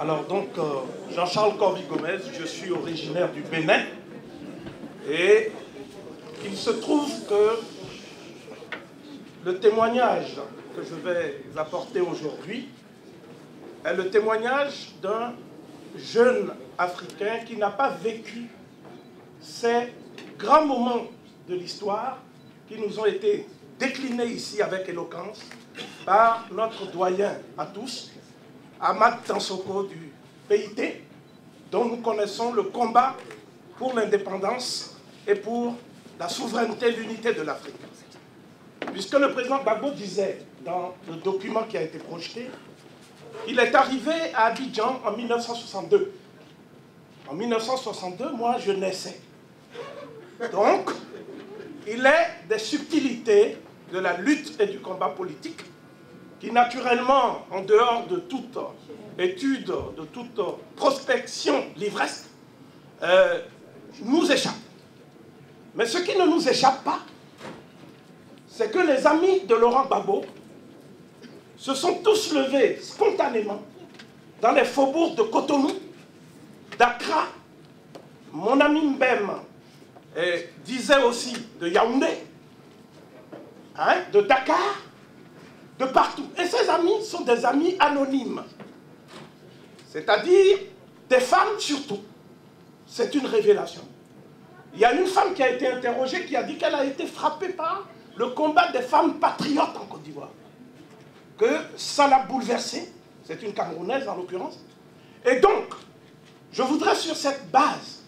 Alors donc, Jean-Charles Corvi-Gomez, je suis originaire du Bénin et il se trouve que le témoignage que je vais apporter aujourd'hui est le témoignage d'un jeune Africain qui n'a pas vécu ces grands moments de l'histoire qui nous ont été déclinés ici avec éloquence par notre doyen à tous, Amath Dansokho du PIT, dont nous connaissons le combat pour l'indépendance et pour la souveraineté et l'unité de l'Afrique. Puisque le président Gbagbo disait dans le document qui a été projeté, il est arrivé à Abidjan en 1962. En 1962, moi, je naissais. Donc, il est des subtilités de la lutte et du combat politique qui, naturellement, en dehors de toute étude, de toute prospection livresque, nous échappent. Mais ce qui ne nous échappe pas, c'est que les amis de Laurent Gbagbo se sont tous levés spontanément dans les faubourgs de Cotonou, d'Accra. Mon ami Mbem disait aussi de Yaoundé, de Dakar, de partout. Et ces amis sont des amis anonymes, c'est-à-dire des femmes surtout. C'est une révélation. Il y a une femme qui a été interrogée qui a dit qu'elle a été frappée par le combat des femmes patriotes en Côte d'Ivoire. Que ça l'a bouleversée. C'est une Camerounaise en l'occurrence. Et donc, je voudrais sur cette base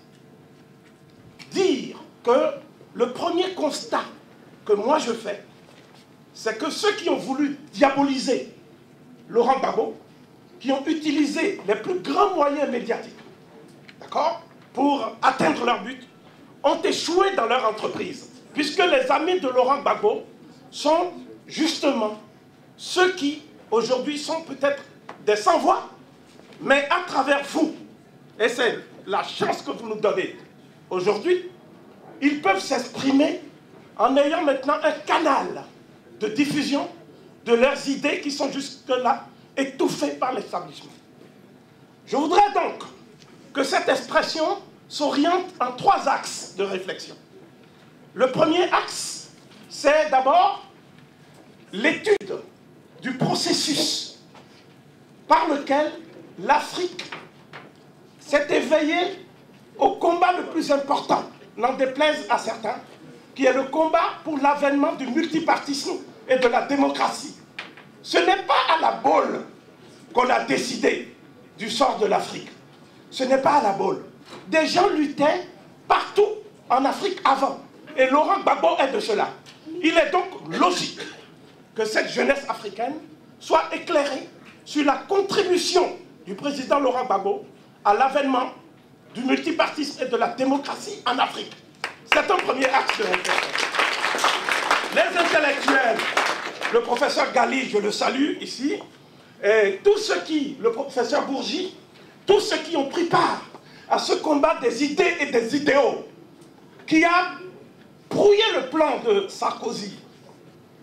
dire que le premier constat que moi je fais, c'est que ceux qui ont voulu diaboliser Laurent Gbagbo, qui ont utilisé les plus grands moyens médiatiques, d'accord, pour atteindre leur but, ont échoué dans leur entreprise. Puisque les amis de Laurent Gbagbo sont justement ceux qui, aujourd'hui, sont peut-être des sans-voix, mais à travers vous, et c'est la chance que vous nous donnez aujourd'hui, ils peuvent s'exprimer en ayant maintenant un canal de diffusion de leurs idées qui sont jusque-là étouffées par l'établissement. Je voudrais donc que cette expression s'oriente en 3 axes de réflexion. Le premier axe, c'est d'abord l'étude du processus par lequel l'Afrique s'est éveillée au combat le plus important, n'en déplaise à certains, qui est le combat pour l'avènement du multipartisme et de la démocratie. Ce n'est pas à la Baule qu'on a décidé du sort de l'Afrique. Ce n'est pas à la Baule. Des gens luttaient partout en Afrique avant. Et Laurent Gbagbo est de cela. Il est donc logique que cette jeunesse africaine soit éclairée sur la contribution du président Laurent Gbagbo à l'avènement du multipartisme et de la démocratie en Afrique. C'est un premier axe de réflexion. Les intellectuels, le professeur Gali, je le salue ici, et tous ceux qui, le professeur Bourgi, tous ceux qui ont pris part à ce combat des idées et des idéaux, qui a brouillé le plan de Sarkozy,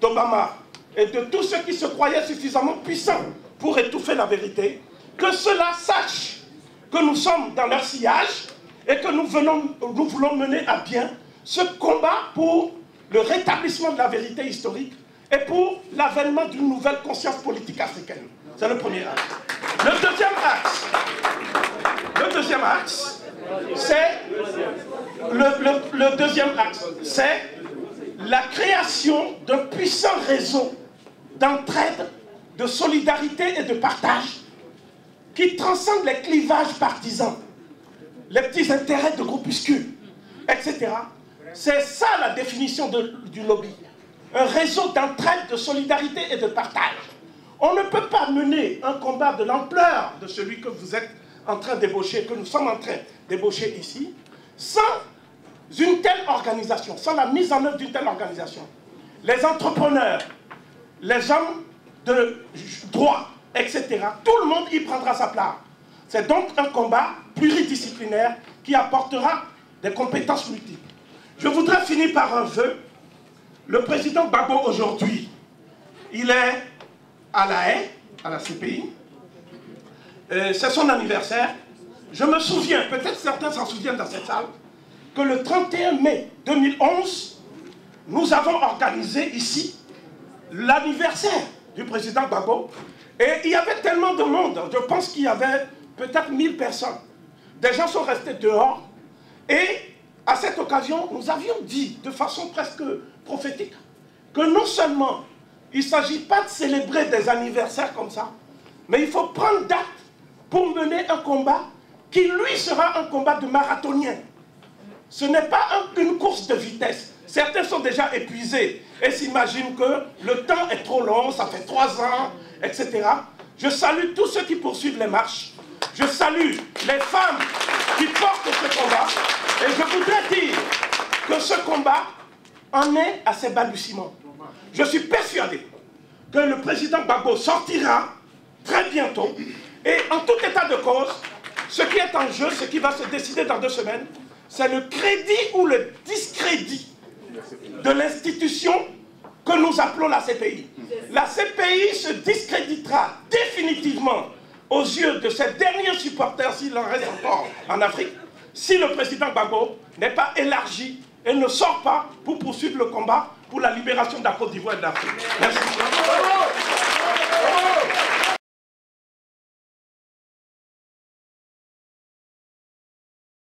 d'Obama et de tous ceux qui se croyaient suffisamment puissants pour étouffer la vérité, que ceux-là sachent que nous sommes dans leur sillage et que nous voulons mener à bien ce combat pour le rétablissement de la vérité historique et pour l'avènement d'une nouvelle conscience politique africaine. C'est le premier axe. Le deuxième axe, c'est la création d'un puissant réseau d'entraide, de solidarité et de partage qui transcende les clivages partisans, les petits intérêts de groupuscules, etc. C'est ça la définition du lobby. Un réseau d'entraide, de solidarité et de partage. On ne peut pas mener un combat de l'ampleur de celui que vous êtes en train d'ébaucher, que nous sommes en train d'ébaucher ici, sans une telle organisation, sans la mise en œuvre d'une telle organisation. Les entrepreneurs, les hommes de droit, etc., tout le monde y prendra sa place. C'est donc un combat pluridisciplinaire qui apportera des compétences multiples. Je voudrais finir par un vœu. Le président Gbagbo aujourd'hui, il est à La Haye, à la CPI. c'est son anniversaire. Je me souviens, peut-être certains s'en souviennent dans cette salle, que le 31 mai 2011, nous avons organisé ici l'anniversaire du président Gbagbo. Et il y avait tellement de monde, je pense qu'il y avait peut-être 1000 personnes. Des gens sont restés dehors. Et à cette occasion, nous avions dit de façon presque prophétique que non seulement il ne s'agit pas de célébrer des anniversaires comme ça, mais il faut prendre date pour mener un combat qui, lui, sera un combat de marathonien. Ce n'est pas une course de vitesse. Certains sont déjà épuisés et s'imaginent que le temps est trop long, ça fait 3 ans, etc. Je salue tous ceux qui poursuivent les marches. Je salue les femmes qui portent ce combat. Et je voudrais dire que ce combat en est à ses balbutiements. Je suis persuadé que le président Gbagbo sortira très bientôt. Et en tout état de cause, ce qui est en jeu, ce qui va se décider dans 2 semaines, c'est le crédit ou le discrédit de l'institution que nous appelons la CPI. La CPI se discréditera définitivement aux yeux de ses derniers supporters, s'il en reste encore en Afrique, si le président Gbagbo n'est pas élargi et ne sort pas pour poursuivre le combat pour la libération de la Côte d'Ivoire et de l'Afrique. Merci.